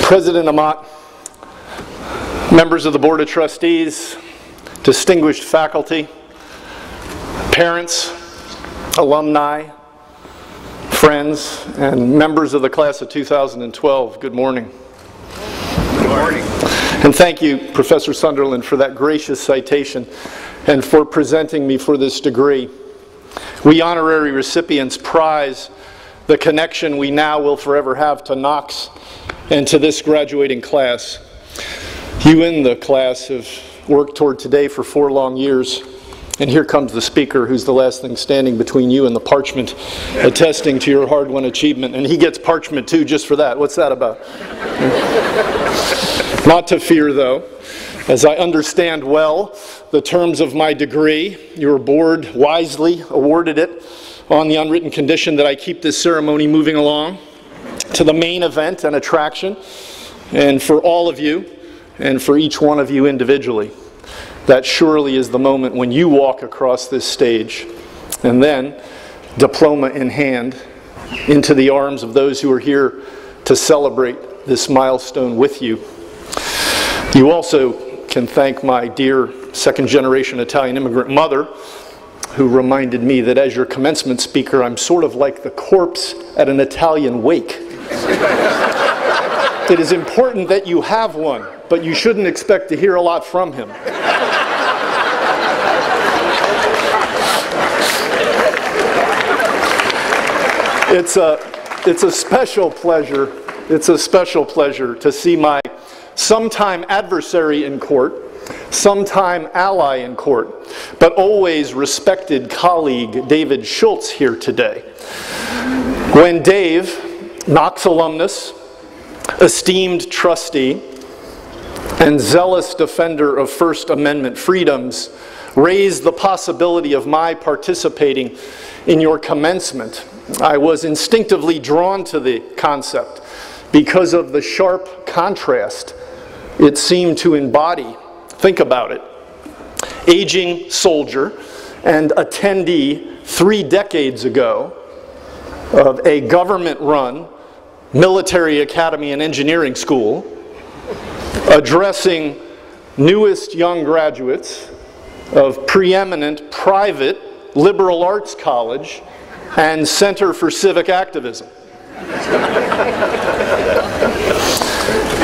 President Amat, members of the Board of Trustees, distinguished faculty, parents, alumni, friends, and members of the class of 2012, good morning. Good morning. And thank you, Professor Sunderland, for that gracious citation and for presenting me for this degree. We honorary recipients prize the connection we now will forever have to Knox and to this graduating class. You in the class have worked toward today for 4 long years, and here comes the speaker who's the last thing standing between you and the parchment, attesting to your hard-won achievement. And he gets parchment too just for that. What's that about? Not to fear, though, as I understand well the terms of my degree. Your board wisely awarded it on the unwritten condition that I keep this ceremony moving along to the main event and attraction, and for all of you, and for each one of you individually. That surely is the moment when you walk across this stage, and then, diploma in hand, into the arms of those who are here to celebrate this milestone with you. You also can thank my dear second-generation Italian immigrant mother, who reminded me that as your commencement speaker, I'm sort of like the corpse at an Italian wake. It is important that you have one, but you shouldn't expect to hear a lot from him. It's a special pleasure. It's a special pleasure to see my sometime adversary in court, sometime ally in court, but always respected colleague David Schultz here today. When Dave, Knox alumnus, esteemed trustee, and zealous defender of First Amendment freedoms, raised the possibility of my participating in your commencement, I was instinctively drawn to the concept because of the sharp contrast it seemed to embody. Think about it. Aging soldier and attendee 3 decades ago of a government-run military academy and engineering school, addressing newest young graduates of preeminent private liberal arts college and Center for Civic Activism.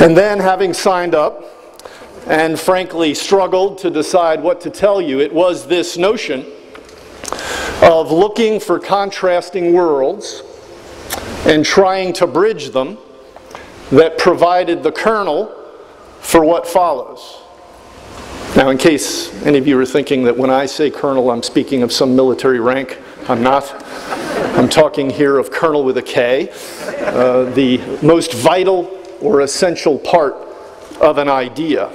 And then, having signed up and frankly struggled to decide what to tell you, it was this notion of looking for contrasting worlds and trying to bridge them that provided the kernel for what follows. Now, in case any of you are thinking that when I say colonel, I'm speaking of some military rank, I'm not. I'm talking here of colonel with a K, the most vital or essential part of an idea.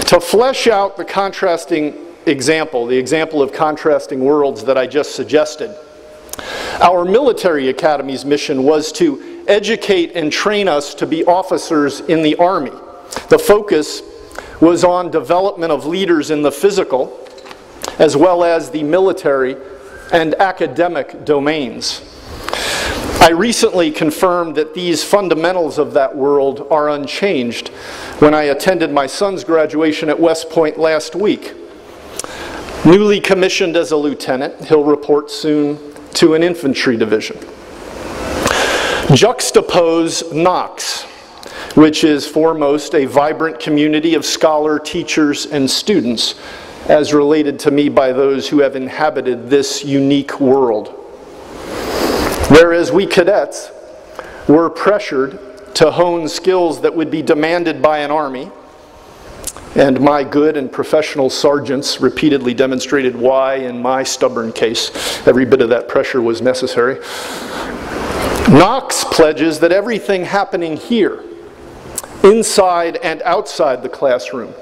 To flesh out the contrasting example, the example of contrasting worlds that I just suggested, our military academy's mission was to educate and train us to be officers in the Army. The focus was on development of leaders in the physical, as well as the military and academic domains. I recently confirmed that these fundamentals of that world are unchanged when I attended my son's graduation at West Point last week. Newly commissioned as a lieutenant, he'll report soon to an infantry division. Juxtapose Knox, which is foremost a vibrant community of scholar, teachers, and students, as related to me by those who have inhabited this unique world. Whereas we cadets were pressured to hone skills that would be demanded by an army, and my good and professional sergeants repeatedly demonstrated why, in my stubborn case, every bit of that pressure was necessary. Knox pledges that everything happening here, inside and outside the classroom,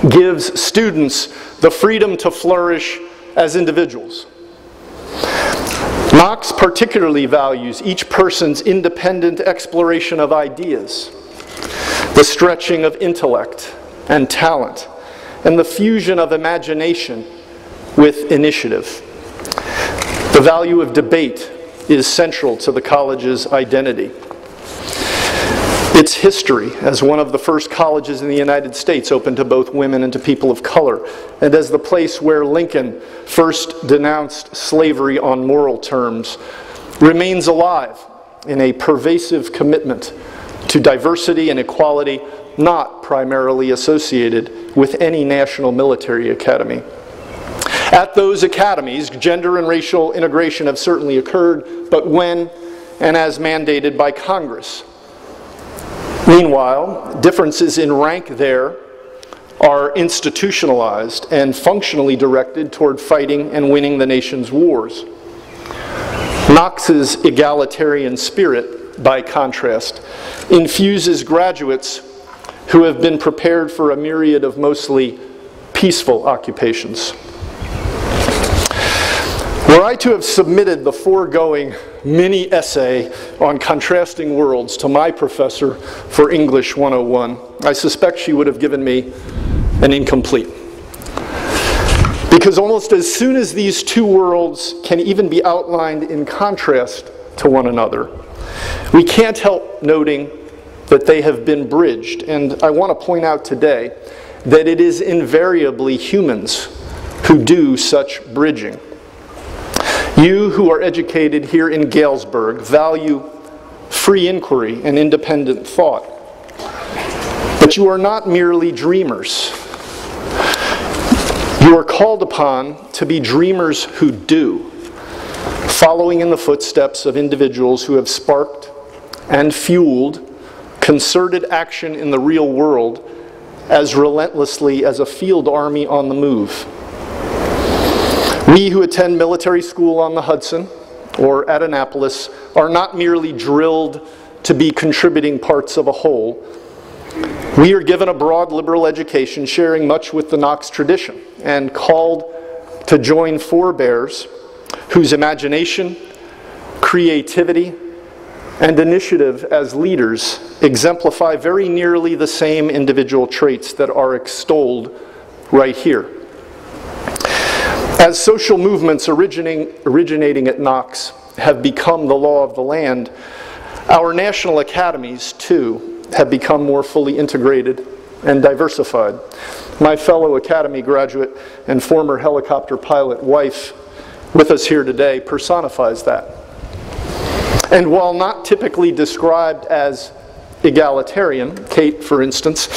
gives students the freedom to flourish as individuals. Knox particularly values each person's independent exploration of ideas, the stretching of intellect and talent, and the fusion of imagination with initiative. The value of debate is central to the college's identity. its history as one of the first colleges in the United States open to both women and to people of color, and as the place where Lincoln first denounced slavery on moral terms, remains alive in a pervasive commitment to diversity and equality not primarily associated with any national military academy. At those academies, gender and racial integration have certainly occurred, but when and as mandated by Congress. Meanwhile, differences in rank there are institutionalized and functionally directed toward fighting and winning the nation's wars. Knox's egalitarian spirit, by contrast, infuses graduates who have been prepared for a myriad of mostly peaceful occupations. Were I to have submitted the foregoing mini essay on contrasting worlds to my professor for English 101, I suspect she would have given me an incomplete. Because almost as soon as these two worlds can even be outlined in contrast to one another, we can't help noting that they have been bridged. And I want to point out today that it is invariably humans who do such bridging. You who are educated here in Galesburg value free inquiry and independent thought. But you are not merely dreamers. You are called upon to be dreamers who do, following in the footsteps of individuals who have sparked and fueled concerted action in the real world as relentlessly as a field army on the move. We who attend military school on the Hudson or at Annapolis are not merely drilled to be contributing parts of a whole. We are given a broad liberal education sharing much with the Knox tradition and called to join forebears whose imagination, creativity, and initiative as leaders exemplify very nearly the same individual traits that are extolled right here. As social movements originating at Knox have become the law of the land, our national academies, too, have become more fully integrated and diversified. My fellow academy graduate and former helicopter pilot wife with us here today personifies that. And while not typically described as egalitarian, Kate, for instance,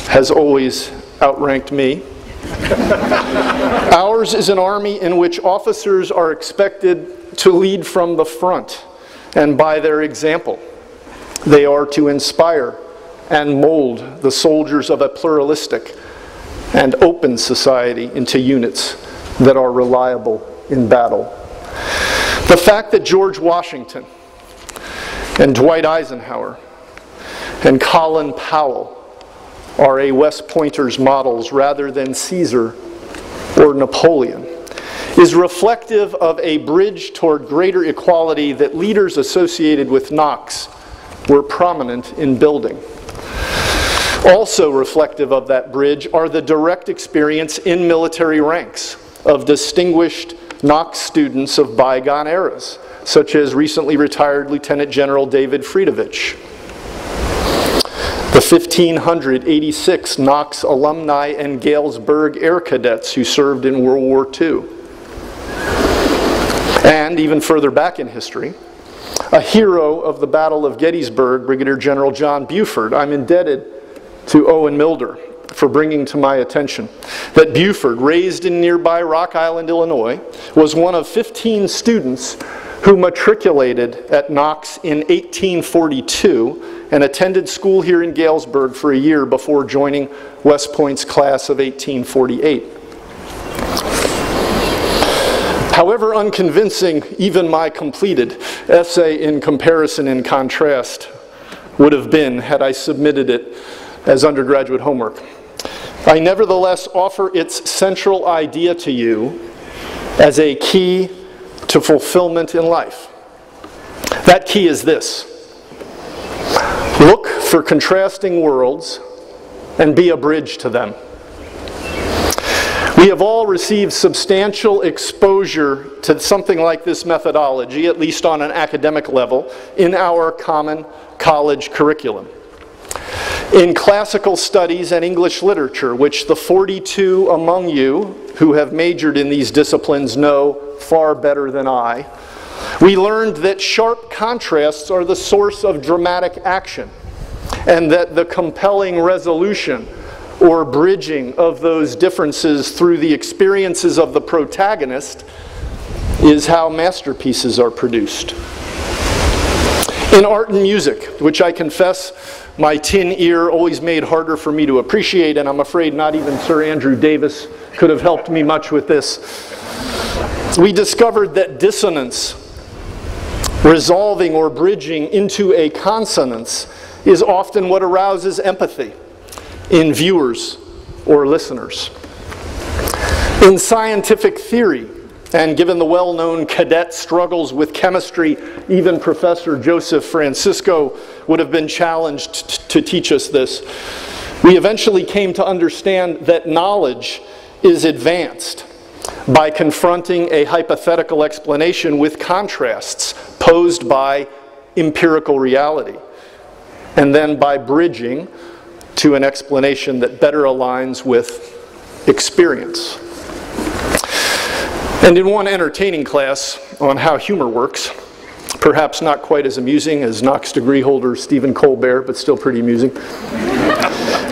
has always outranked me. Ours is an army in which officers are expected to lead from the front and by their example. They are to inspire and mold the soldiers of a pluralistic and open society into units that are reliable in battle. The fact that George Washington and Dwight Eisenhower and Colin Powell are a West Pointers models rather than Caesar or Napoleon is reflective of a bridge toward greater equality that leaders associated with Knox were prominent in building. Also reflective of that bridge are the direct experience in military ranks of distinguished Knox students of bygone eras, such as recently retired Lieutenant General David Friedovich, the 1,586 Knox alumni and Galesburg Air Cadets who served in World War II. And even further back in history, a hero of the Battle of Gettysburg, Brigadier General John Buford. I'm indebted to Owen Milder for bringing to my attention that Buford, raised in nearby Rock Island, Illinois, was one of 15 students who matriculated at Knox in 1842 and attended school here in Galesburg for a year before joining West Point's class of 1848. However unconvincing even my completed essay in comparison and contrast would have been had I submitted it as undergraduate homework, I nevertheless offer its central idea to you as a key to fulfillment in life. That key is this: look for contrasting worlds and be a bridge to them. We have all received substantial exposure to something like this methodology, at least on an academic level, in our common college curriculum. in classical studies and English literature, which the 42 among you who have majored in these disciplines know far better than I, we learned that sharp contrasts are the source of dramatic action, and that the compelling resolution or bridging of those differences through the experiences of the protagonist is how masterpieces are produced. In art and music, which I confess my tin ear always made harder for me to appreciate, and I'm afraid not even Sir Andrew Davis could have helped me much with this, we discovered that dissonance, resolving or bridging into a consonance, is often what arouses empathy in viewers or listeners. In scientific theory, and given the well-known cadet struggles with chemistry, even Professor Joseph Francisco would have been challenged to teach us this, we eventually came to understand that knowledge is advanced by confronting a hypothetical explanation with contrasts posed by empirical reality, and then by bridging to an explanation that better aligns with experience. And in one entertaining class on how humor works, perhaps not quite as amusing as Knox degree holder Stephen Colbert, but still pretty amusing,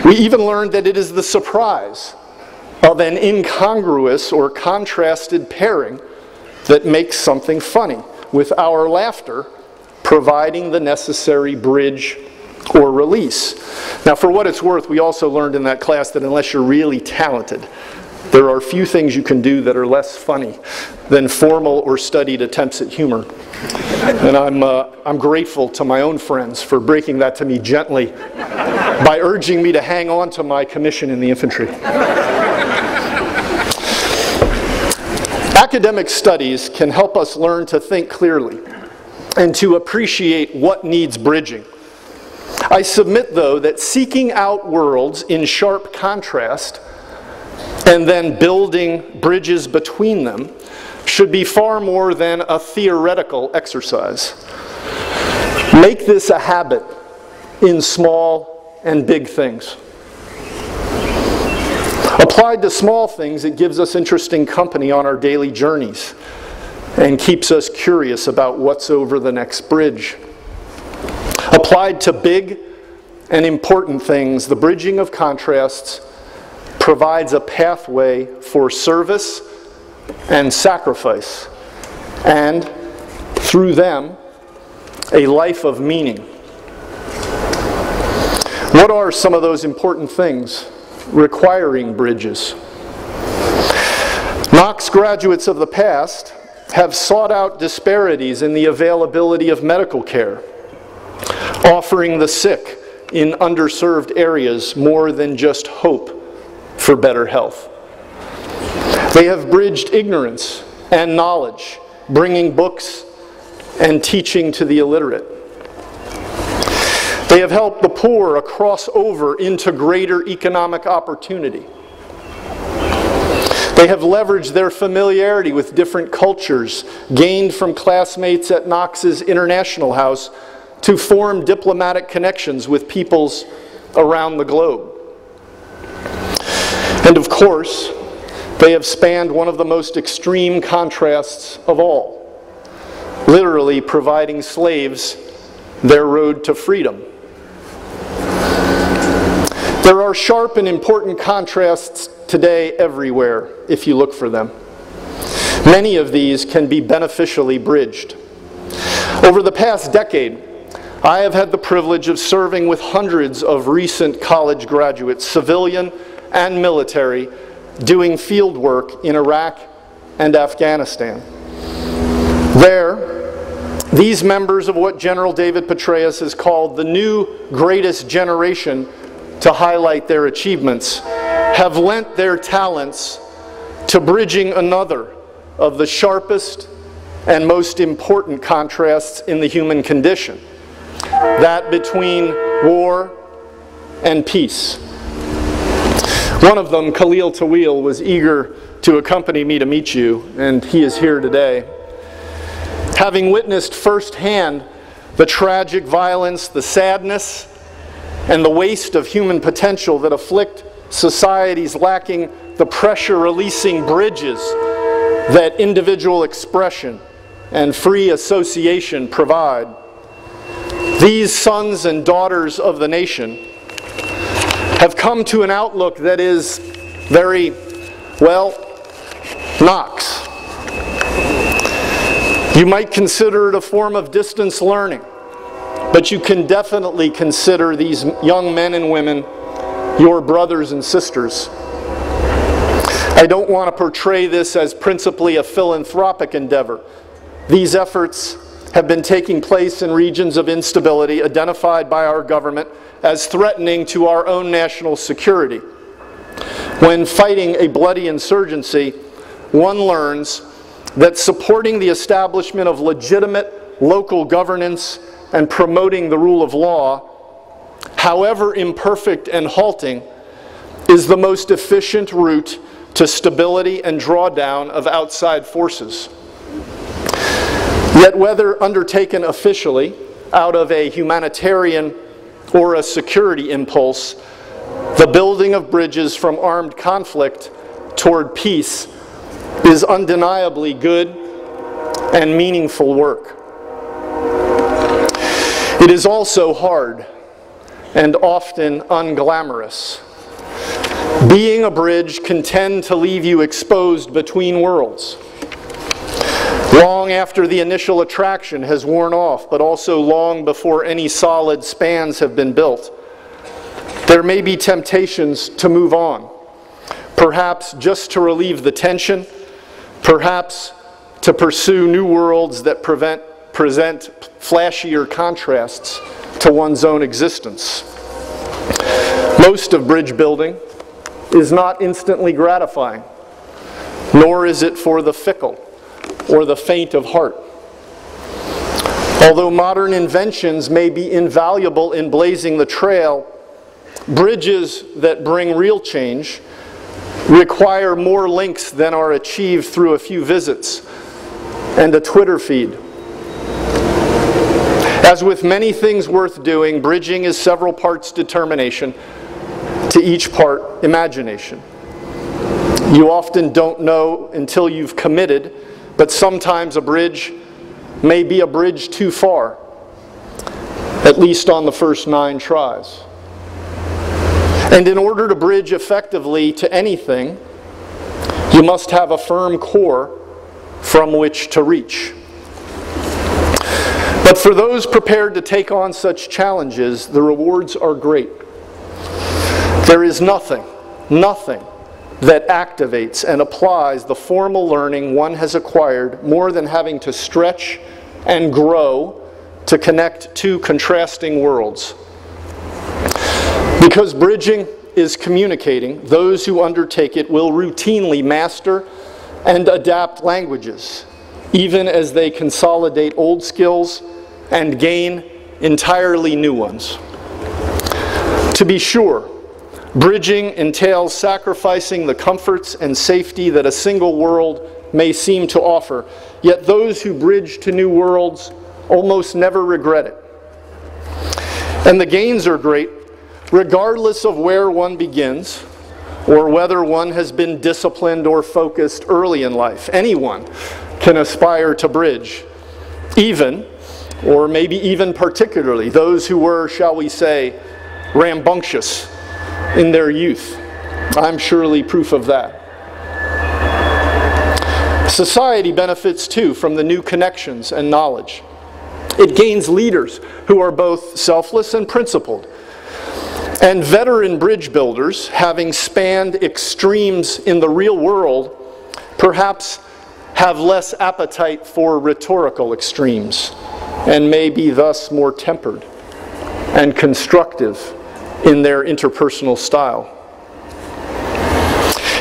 we even learned that it is the surprise of an incongruous or contrasted pairing that makes something funny, with our laughter providing the necessary bridge or release. Now, for what it's worth, we also learned in that class that unless you're really talented, there are few things you can do that are less funny than formal or studied attempts at humor. And I'm grateful to my own friends for breaking that to me gently by urging me to hang on to my commission in the infantry. Academic studies can help us learn to think clearly and to appreciate what needs bridging. I submit, though, that seeking out worlds in sharp contrast and then building bridges between them should be far more than a theoretical exercise. Make this a habit in small and big things. Applied to small things, it gives us interesting company on our daily journeys and keeps us curious about what's over the next bridge. Applied to big and important things, the bridging of contrasts provides a pathway for service and sacrifice, and through them, a life of meaning. What are some of those important things requiring bridges? Knox graduates of the past have sought out disparities in the availability of medical care, offering the sick in underserved areas more than just hope for better health. They have bridged ignorance and knowledge, bringing books and teaching to the illiterate. They have helped the poor cross over into greater economic opportunity. They have leveraged their familiarity with different cultures, gained from classmates at Knox's International House, to form diplomatic connections with peoples around the globe. And of course, they have spanned one of the most extreme contrasts of all, literally providing slaves their road to freedom. There are sharp and important contrasts today everywhere, if you look for them. Many of these can be beneficially bridged. Over the past decade, I have had the privilege of serving with hundreds of recent college graduates, civilian and military, doing field work in Iraq and Afghanistan. There, these members of what General David Petraeus has called the new greatest generation to highlight their achievements, have lent their talents to bridging another of the sharpest and most important contrasts in the human condition, that between war and peace. One of them, Khalil Tawil, was eager to accompany me to meet you, and he is here today. Having witnessed firsthand the tragic violence, the sadness, and the waste of human potential that afflict societies lacking the pressure-releasing bridges that individual expression and free association provide. These sons and daughters of the nation have come to an outlook that is very, well, Knox. You might consider it a form of distance learning, but you can definitely consider these young men and women your brothers and sisters. I don't want to portray this as principally a philanthropic endeavor. These efforts have been taking place in regions of instability identified by our government as threatening to our own national security. When fighting a bloody insurgency, one learns that supporting the establishment of legitimate local governance and promoting the rule of law, however imperfect and halting, is the most efficient route to stability and drawdown of outside forces. Yet whether undertaken officially out of a humanitarian or a security impulse, the building of bridges from armed conflict toward peace is undeniably good and meaningful work. It is also hard and often unglamorous. Being a bridge can tend to leave you exposed between worlds. Long after the initial attraction has worn off, but also long before any solid spans have been built, there may be temptations to move on, perhaps just to relieve the tension, perhaps to pursue new worlds that present flashier contrasts to one's own existence. Most of bridge building is not instantly gratifying, nor is it for the fickle or the faint of heart. Although modern inventions may be invaluable in blazing the trail, bridges that bring real change require more links than are achieved through a few visits and a Twitter feed. As with many things worth doing, bridging is several parts determination, to each part imagination. You often don't know until you've committed, but sometimes a bridge may be a bridge too far, at least on the first 9 tries. And in order to bridge effectively to anything, you must have a firm core from which to reach. But for those prepared to take on such challenges, the rewards are great. There is nothing that activates and applies the formal learning one has acquired more than having to stretch and grow to connect two contrasting worlds. Because bridging is communicating, those who undertake it will routinely master and adapt languages, even as they consolidate old skills and gain entirely new ones. To be sure, bridging entails sacrificing the comforts and safety that a single world may seem to offer, yet those who bridge to new worlds almost never regret it. And the gains are great, regardless of where one begins or whether one has been disciplined or focused early in life. Anyone can aspire to bridge, even, or maybe even particularly, those who were, shall we say, rambunctious in their youth. I'm surely proof of that. Society benefits too from the new connections and knowledge. It gains leaders who are both selfless and principled. And veteran bridge builders, having spanned extremes in the real world, perhaps have less appetite for rhetorical extremes and may be thus more tempered and constructive in their interpersonal style.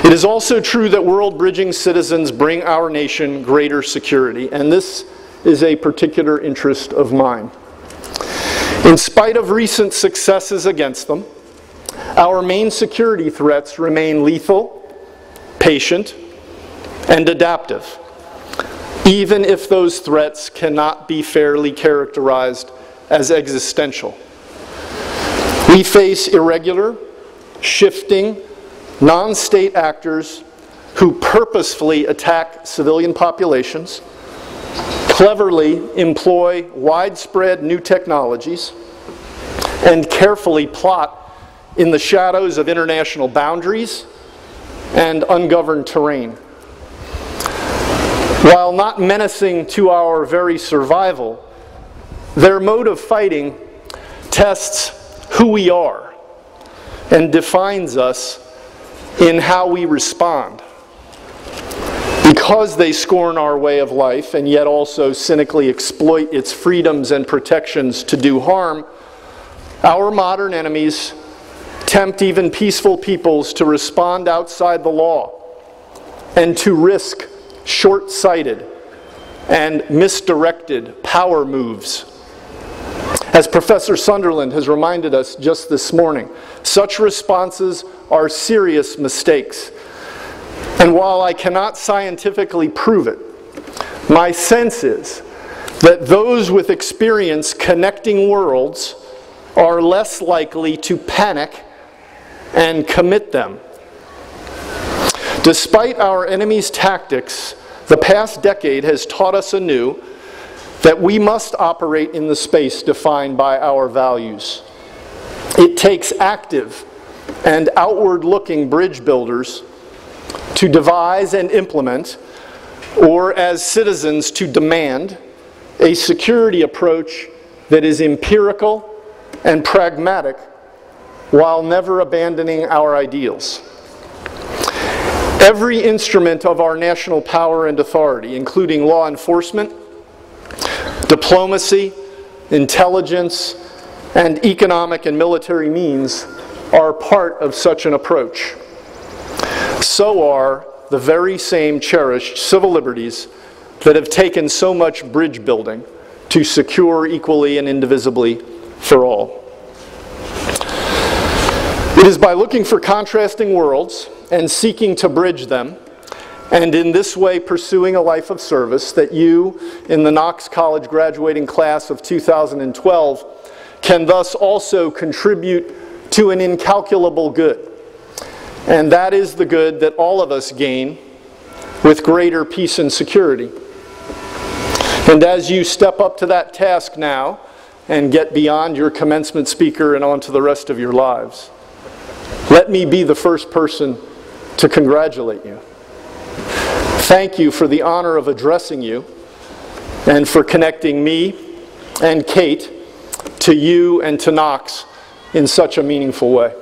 It is also true that world-bridging citizens bring our nation greater security, and this is a particular interest of mine. In spite of recent successes against them, our main security threats remain lethal, patient, and adaptive, even if those threats cannot be fairly characterized as existential. We face irregular, shifting, non-state actors who purposefully attack civilian populations, cleverly employ widespread new technologies, and carefully plot in the shadows of international boundaries and ungoverned terrain. While not menacing to our very survival, their mode of fighting tests who we are and defines us in how we respond. Because they scorn our way of life and yet also cynically exploit its freedoms and protections to do harm, our modern enemies tempt even peaceful peoples to respond outside the law and to risk short-sighted and misdirected power moves. As Professor Sunderland has reminded us just this morning, such responses are serious mistakes. And while I cannot scientifically prove it, my sense is that those with experience connecting worlds are less likely to panic and commit them. Despite our enemy's tactics, the past decade has taught us anew that we must operate in the space defined by our values. It takes active and outward-looking bridge builders to devise and implement, or as citizens to demand, a security approach that is empirical and pragmatic while never abandoning our ideals. Every instrument of our national power and authority, including law enforcement, diplomacy, intelligence, and economic and military means, are part of such an approach. So are the very same cherished civil liberties that have taken so much bridge building to secure equally and indivisibly for all. It is by looking for contrasting worlds and seeking to bridge them, and in this way pursuing a life of service, that you, in the Knox College graduating class of 2012, can thus also contribute to an incalculable good. And that is the good that all of us gain with greater peace and security. And as you step up to that task now and get beyond your commencement speaker and onto the rest of your lives, let me be the first person to congratulate you. Thank you for the honor of addressing you and for connecting me and Kate to you and to Knox in such a meaningful way.